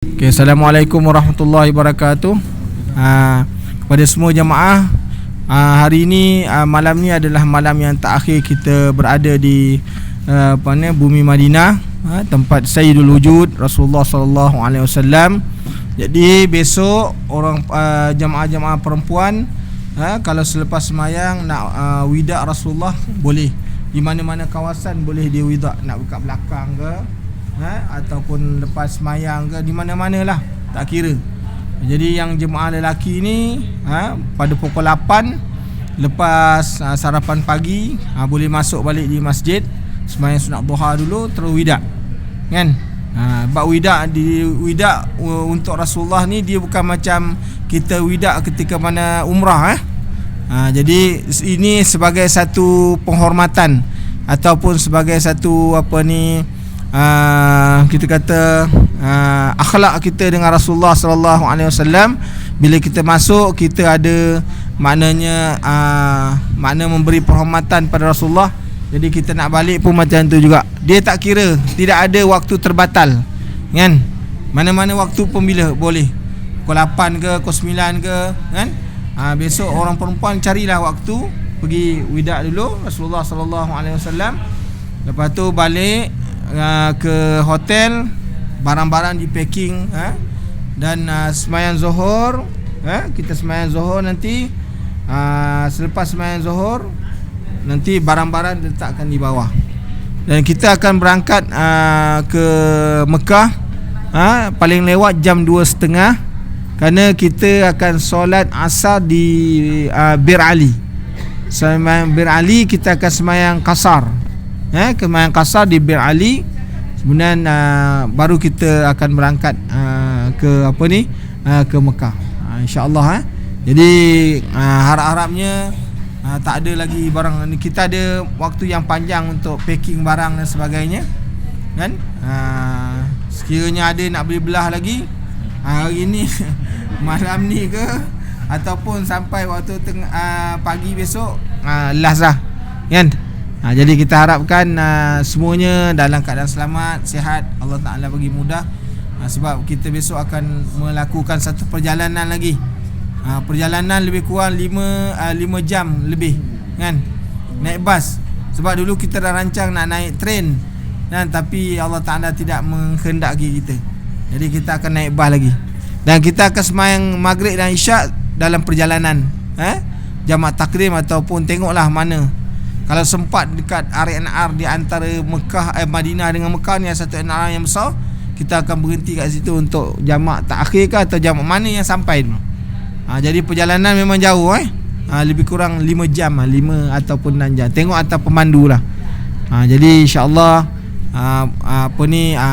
Okay, Assalamualaikum warahmatullahi wabarakatuh. Kepada semua jemaah, hari ini malam ni adalah malam yang terakhir kita berada di bumi Madinah, tempat Sayyidul Wujud Rasulullah sallallahu alaihi wasallam. Jadi besok orang jemaah-jemaah perempuan, kalau selepas sembahyang nak wida Rasulullah, boleh di mana-mana kawasan boleh dia wida, nak buka belakang ke, ataupun lepas semayang ke, di mana-mana lah, tak kira. Jadi yang jemaah lelaki ni pada pukul 8 lepas sarapan pagi, boleh masuk balik di masjid, semayang sunat duha dulu, terus wida, kan? Bab wida untuk Rasulullah ni dia bukan macam kita wida ketika mana umrah. Jadi ini sebagai satu penghormatan ataupun sebagai satu kita kata akhlak kita dengan Rasulullah sallallahu alaihi wasallam. Bila kita masuk, kita ada maknanya makna memberi penghormatan pada Rasulullah. Jadi kita nak balik pun macam tu juga. Dia tak kira, tidak ada waktu terbatal, kan? Mana-mana waktu pun bila boleh. Pukul 8 ke, pukul 9 ke, kan? Besok orang perempuan carilah waktu pergi wida dulu Rasulullah sallallahu alaihi wasallam. Lepas tu balik ke hotel, barang-barang di packing, dan sembahyang Zuhur, kita sembahyang Zuhur nanti. Selepas sembahyang Zuhur nanti barang-barang diletakkan di bawah, dan kita akan berangkat ke Mekah paling lewat jam 2.30, kerana kita akan solat asar di Bir Ali. Sembahyang Bir Ali kita akan sembahyang qasar, sembahyang qasar di Bir Ali. Kemudian baru kita akan berangkat ke ke Mekah, insya-Allah. Jadi harap-harapnya tak ada lagi barang ni. Kita ada waktu yang panjang untuk packing barang dan sebagainya, kan? Sekiranya ada nak beli belah lagi hari ni malam ni ke, ataupun sampai waktu pagi besok, last lah, kan? Jadi kita harapkan semuanya dalam keadaan selamat, sihat, Allah Ta'ala bagi mudah. Sebab kita besok akan melakukan satu perjalanan lagi, perjalanan lebih kurang 5 jam lebih, kan? Naik bas. Sebab dulu kita dah rancang nak naik train, kan? Tapi Allah Ta'ala tidak menghendaki kita, jadi kita akan naik bas lagi. Dan kita akan sembahyang maghrib dan isyak dalam perjalanan, jamak takdim ataupun tengoklah mana. Kalau sempat dekat RNR di antara Madinah dengan Mekah ni, satu RNR yang besar, kita akan berhenti kat situ untuk jamak takhir ke atau jamak mana yang sampai dulu. Jadi perjalanan memang jauh, lebih kurang 5 jam, 5 ataupun 6 jam. Tengok atas pemandu lah. Jadi insya-Allah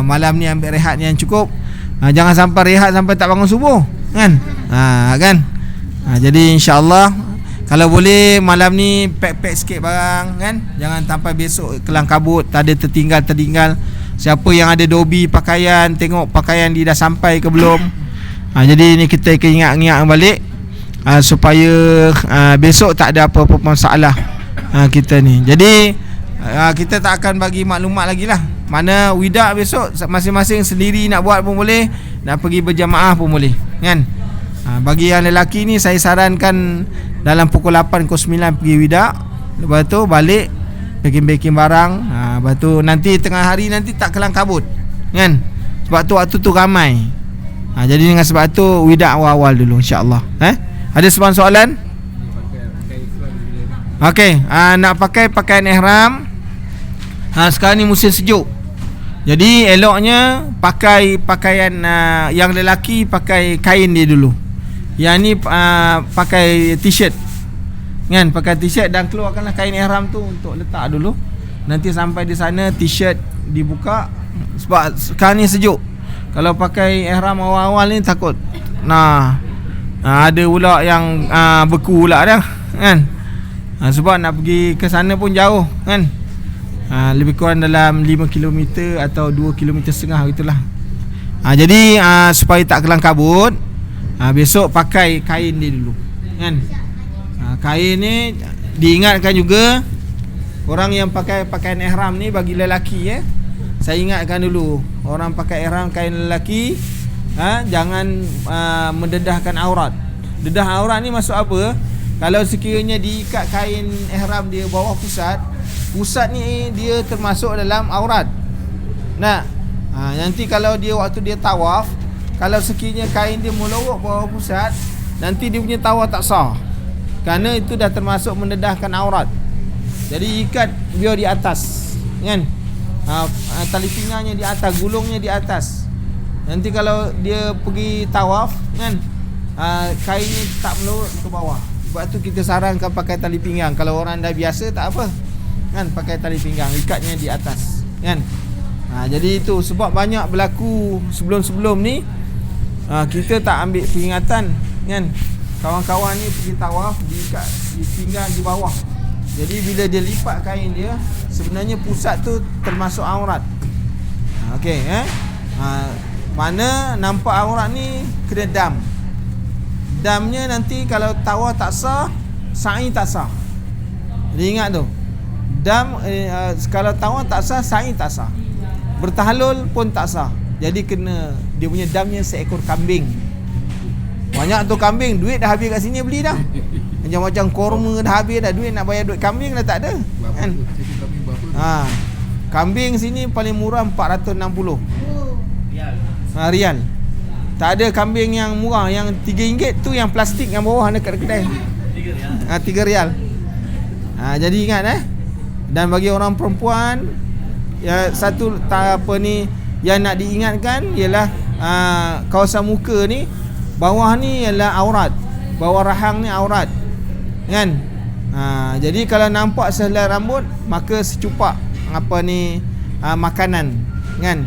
malam ni ambil rehat yang cukup. Jangan sampai rehat sampai tak bangun subuh, kan? Kan? Jadi insya-Allah kalau boleh malam ni pack sikit barang, kan? Jangan sampai besok kelang kabut, tak ada tertinggal. Siapa yang ada dobi pakaian, tengok pakaian dia dah sampai ke belum. Jadi ni kita akan ingat balik, supaya besok tak ada apa-apa masalah kita ni. Jadi kita tak akan bagi maklumat lagi lah. Mana wida besok masing-masing sendiri nak buat pun boleh, nak pergi berjamaah pun boleh, kan? Bagi yang lelaki ni saya sarankan dalam pukul 8 ke 9 pergi wida. Lepas tu balik packing barang. Lepas tu nanti tengah hari nanti tak kelang kabut, kan? Sebab tu waktu tu ramai. Jadi dengan sebab tu wida awal-awal dulu, insya-Allah. Ada soalan? Okey, nak pakai pakaian ihram. Sekarang ni musim sejuk, jadi eloknya pakai pakaian yang lelaki pakai kain dia dulu. Yang ni pakai t-shirt, kan? Pakai t-shirt dan keluarkanlah kain ihram tu untuk letak dulu. Nanti sampai di sana t-shirt dibuka, sebab sekarang ni sejuk. Kalau pakai ihram awal-awal ni takut ada pula yang beku pula dah, kan? Sebab nak pergi ke sana pun jauh, kan? Lebih kurang dalam 5 km atau 2,5 km gitulah. Jadi supaya tak kelang kabut, besok pakai kain dia dulu, kan? Kain ni diingatkan juga, orang yang pakai pakaian ihram ni bagi lelaki, saya ingatkan dulu, orang pakai ihram kain lelaki jangan mendedahkan aurat. Dedah aurat ni maksud apa? Kalau sekiranya diikat kain ihram dia bawah pusat ni dia termasuk dalam aurat. Nah, nanti kalau dia waktu dia tawaf, kalau sekiranya kain dia melorot bawah pusat, nanti dia punya tawaf tak sah. Kerana itu dah termasuk mendedahkan aurat. Jadi ikat biar di atas, kan? Tali pinggangnya di atas, gulungnya di atas. Nanti kalau dia pergi tawaf, kan, kainnya tak melorot ke bawah. Sebab tu kita sarankan pakai tali pinggang. Kalau orang dah biasa tak apa, kan, pakai tali pinggang, ikatnya di atas, kan. Jadi itu sebab banyak berlaku sebelum-sebelum ni, kita tak ambil peringatan, kan. Kawan-kawan ni pergi tawaf, diikat di pinggang di bawah. Jadi bila dia lipat kain dia, sebenarnya pusat tu termasuk aurat. Okey, mana nampak aurat ni kena dam. Damnya nanti kalau tawaf tak sah, sa'i tak sah. Jadi ingat tu. Dam kalau tawaf tak sah, sa'i tak sah. Bertahalul pun tak sah. Jadi kena dia punya damnya seekor kambing. Banyak tu kambing, duit dah habis kat sini beli dah. Macam-macam korma dah habis dah, duit nak bayar duit kambing dah tak ada. Kan? Kambing sini paling murah 460 rial. Tak ada kambing yang murah, yang RM3 tu yang plastik yang bawah dekat kedai. 3 rial. Jadi ingat Dan bagi orang perempuan, ya satu apa ni yang nak diingatkan ialah kawasan muka ni, bawah ni ialah aurat. Bawah rahang ni aurat, kan? Jadi kalau nampak sehelai rambut, maka secupak makanan, kan?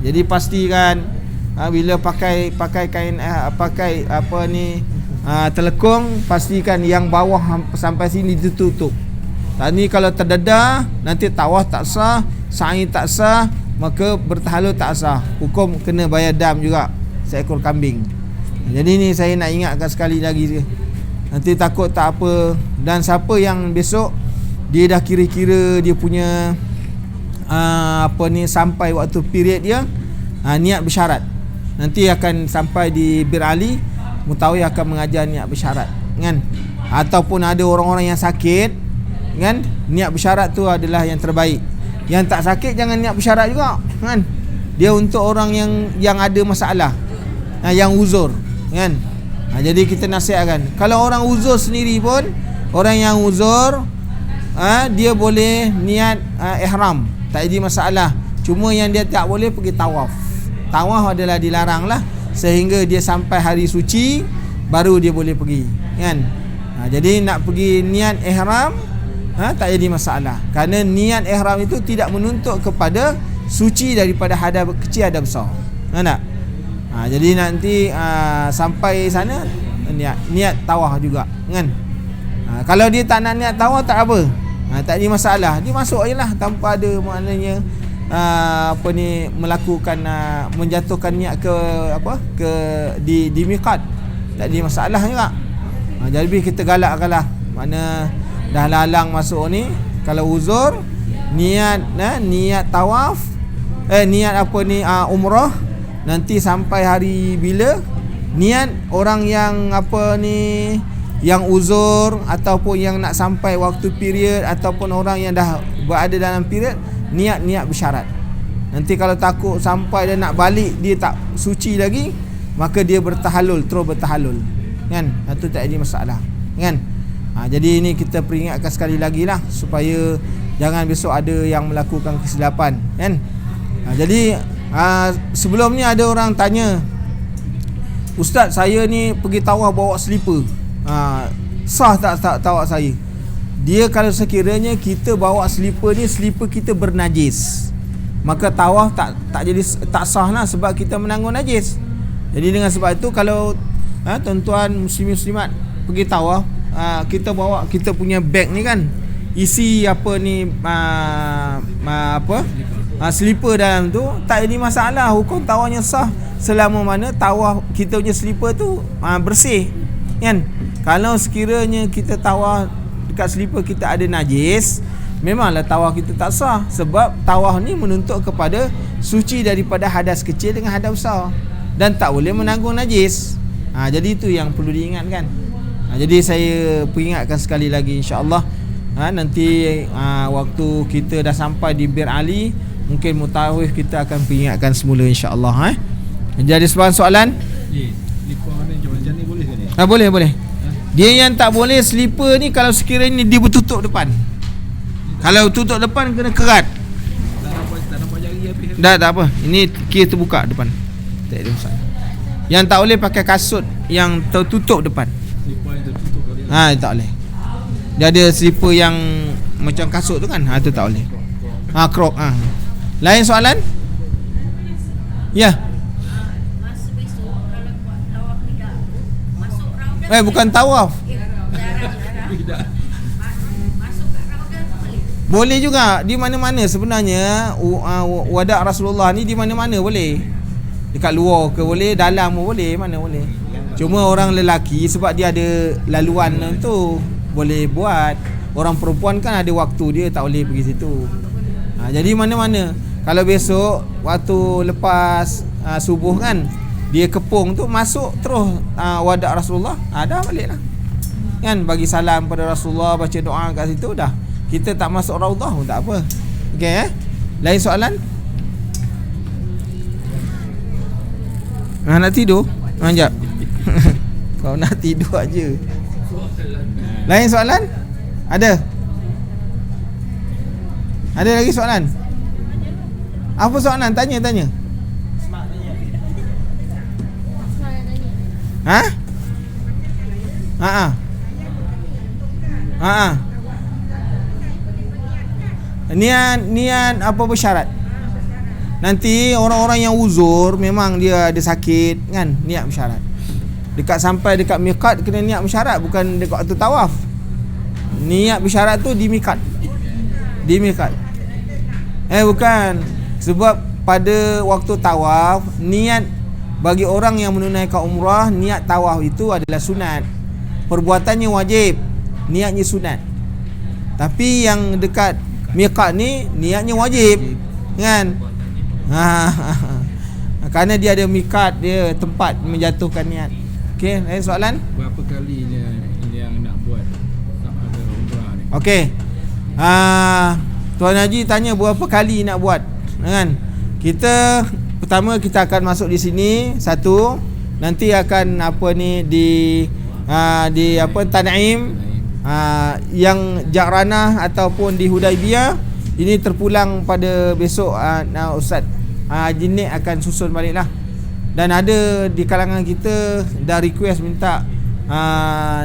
Jadi pastikan bila pakai kain pakai telekung, pastikan yang bawah sampai sini ditutup. Tadi kalau terdedah, nanti tawaf tak sah, sa'i tak sah, maka bertahalul tak sah. Hukum kena bayar dam juga, seekor kambing. Jadi ni saya nak ingatkan sekali lagi, nanti takut tak apa. Dan siapa yang besok dia dah kira-kira dia punya sampai waktu period dia, niat bersyarat, nanti akan sampai di Bir Ali, mutawif akan mengajar niat bersyarat, kan? Ataupun ada orang-orang yang sakit, kan, niat bersyarat tu adalah yang terbaik. Yang tak sakit jangan niat bersyarat juga, kan? Dia untuk orang yang ada masalah, yang uzur, kan? Jadi kita nasihatkan, kalau orang uzur sendiri pun, orang yang uzur, dia boleh niat ihram, tak jadi masalah. Cuma yang dia tak boleh pergi tawaf. Tawaf adalah dilarang lah, sehingga dia sampai hari suci baru dia boleh pergi, kan? Jadi nak pergi niat ihram, tak jadi masalah. Kerana niat ihram itu tidak menuntut kepada suci daripada hadas kecil, hadas besar, tak? Jadi nanti sampai sana niat tawaf juga, kan? Kalau dia tak nak niat tawaf, tak apa, tak ada masalah. Dia masuk je lah tanpa ada maknanya melakukan menjatuhkan niat ke di miqat, tak ada masalah juga. Jadi kita galakkanlah, mana dah lalang masuk ni, kalau uzur niat tawaf, niat umrah, nanti sampai hari bila niat orang yang yang uzur ataupun yang nak sampai waktu period, ataupun orang yang dah berada dalam period, niat bersyarat. Nanti kalau takut sampai dia nak balik dia tak suci lagi, maka dia bertahalul, terus bertahalul, kan? Itu tak ada masalah, kan? Jadi ini kita peringatkan sekali lagi lah, supaya jangan besok ada yang melakukan kesilapan, kan? Jadi sebelum ni ada orang tanya, Ustaz, saya ni pergi tawaf bawa slipper, sah tak tawaf saya? Dia kalau sekiranya kita bawa slipper ni, slipper kita bernajis, maka tawaf tak jadi tak sah lah, sebab kita menanggung najis. Jadi dengan sebab itu, kalau tuan-tuan muslim-muslimat pergi tawaf, kita bawa kita punya beg ni, kan, isi slipper dalam tu, tak jadi masalah. Hukum tawafnya sah selama mana tawaf kita punya slipper tu bersih, kan? Kalau sekiranya kita tawaf dekat slipper kita ada najis, memanglah tawaf kita tak sah, sebab tawaf ni menuntut kepada suci daripada hadas kecil dengan hadas besar. dan tak boleh menanggung najis. Jadi itu yang perlu diingatkan. Jadi saya peringatkan sekali lagi, insya-Allah nanti waktu kita dah sampai di Bir Ali, mungkin mutawif kita akan peringatkan semula, insya-Allah. Jadi sebarang soalan? Slipper ni macam ni boleh ke ni? Boleh. Dia yang tak boleh slipper ni kalau sekiranya dia bertutup depan. Kalau tutup depan kena kerat. Tak nampak jari habis. Tak apa. Ini kira terbuka depan. Tak ada masalah. Yang tak boleh pakai kasut yang tertutup depan. Slipper yang tertutup kali. Tak boleh. Dia ada slipper yang macam kasut tu kan. Tu tak boleh. Krok. Lain soalan? Ya. Masa besok kalau buat tawaf tidak masuk raudah. Bukan tawaf. Tidak. Masuk kat raudah boleh. Boleh juga di mana-mana sebenarnya. Wadak Rasulullah ni di mana-mana boleh. Dekat luar ke boleh, dalam pun boleh, mana boleh. Cuma orang lelaki sebab dia ada laluan tu boleh buat. Orang perempuan kan ada waktu dia tak boleh pergi situ. Jadi mana-mana. Kalau besok waktu lepas subuh kan, dia kepung tu masuk terus wadak Rasulullah, dah balik lah. Kan bagi salam pada Rasulullah, baca doa kat situ dah. Kita tak masuk raudhah pun tak apa. Okey Lain soalan? Nak tidur? Sekejap. Kau nak tidur aja. Lain soalan? Ada? Ada lagi soalan? Apa soalan? Tanya. Niat apa bersyarat? Nanti orang-orang yang uzur memang dia ada sakit kan, niat bersyarat. Sampai dekat miqat kena niat bersyarat, bukan dekat waktu tawaf. Niat bersyarat tu di miqat. Bukan. Sebab pada waktu tawaf, niat bagi orang yang menunaikan umrah, niat tawaf itu adalah sunat. Perbuatannya wajib, niatnya sunat. Tapi yang dekat miqat ni niatnya wajib. Kan? Kerana dia ada miqat, dia tempat menjatuhkan niat. Okey, lain soalan? Berapa kali ni yang nak buat ada umrah ni? Okey. Tuan Haji tanya berapa kali nak buat, kan? Kita pertama kita akan masuk di sini satu, nanti akan di Tan'im, yang Ja'ranah ataupun di Hudaibiyah. Ini terpulang pada besok. Ustaz Haji Nik akan susun balik lah. Dan ada di kalangan kita dah request minta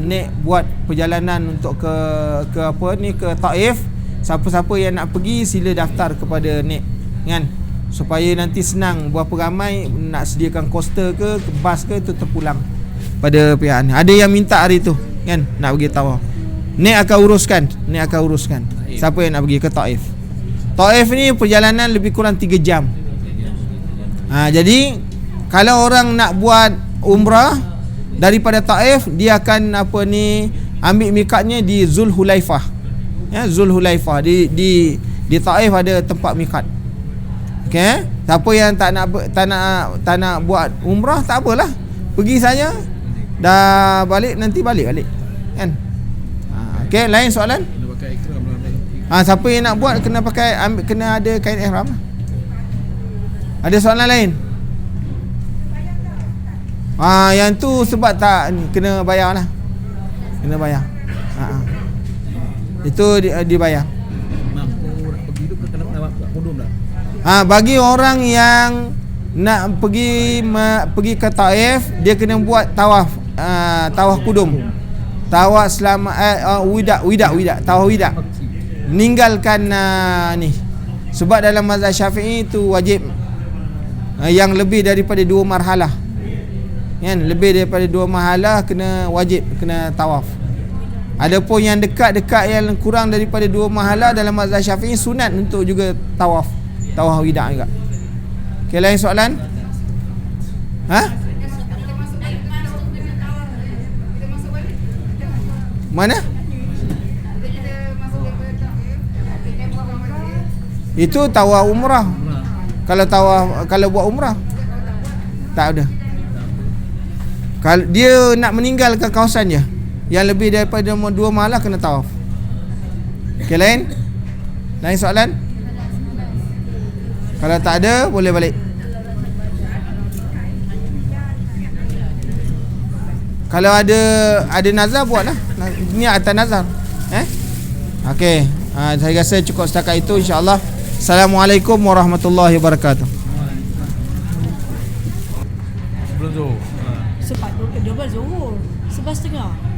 Nik buat perjalanan untuk ke Taif. Siapa-siapa yang nak pergi sila daftar kepada Nik, kan, supaya nanti senang berapa ramai nak sediakan coaster ke bas ke, tu terpulang pada pihak ni. Ada yang minta hari tu, kan, nak pergi tawaf. Nik akan uruskan. Siapa yang nak pergi ke Taif. Taif ni perjalanan lebih kurang 3 jam. Jadi kalau orang nak buat umrah daripada Taif, dia akan ambil mikatnya di Zulhulaifah. Zulhulaifah di Taif ada tempat mikat. Okey, siapa yang tak nak buat umrah, tak apalah, pergi saja. Dah balik nanti balik kan. Okey, lain soalan? Kena pakai ikram lah. Siapa yang nak buat kena ada kain ihram. Ada soalan lain? Yang tu sebab tak kena bayar lah. Kena bayar. Itu dibayar. Mampu nak pergi tu kena buat kudum dah. Bagi orang yang nak pergi ke Taif, dia kena buat tawaf kudum. Tawaf selama wida, tawaf wida. Meninggalkan ni. Sebab dalam mazhab Syafi'i itu wajib yang lebih daripada 2 marhalah. Kan, lebih daripada 2 marhalah kena tawaf. Adapun yang dekat-dekat yang kurang daripada 2 marhalah dalam mazhab Syafi'i sunat untuk juga tawaf wida juga. Okey, lain soalan? Mana? Itu tawaf umrah. Kalau buat umrah tak ada. Kalau dia nak meninggalkan kawasan je, yang lebih daripada 2 malam kena tawaf. Okey, lain soalan? Kalau tak ada, boleh balik. Kalau ada nazar, buatlah. Ni atas nazar. Okey, saya rasa cukup setakat itu, insya-Allah. Assalamualaikum warahmatullahi wabarakatuh. Sebelum Zuhur. Sebab 12 Zuhur 11.30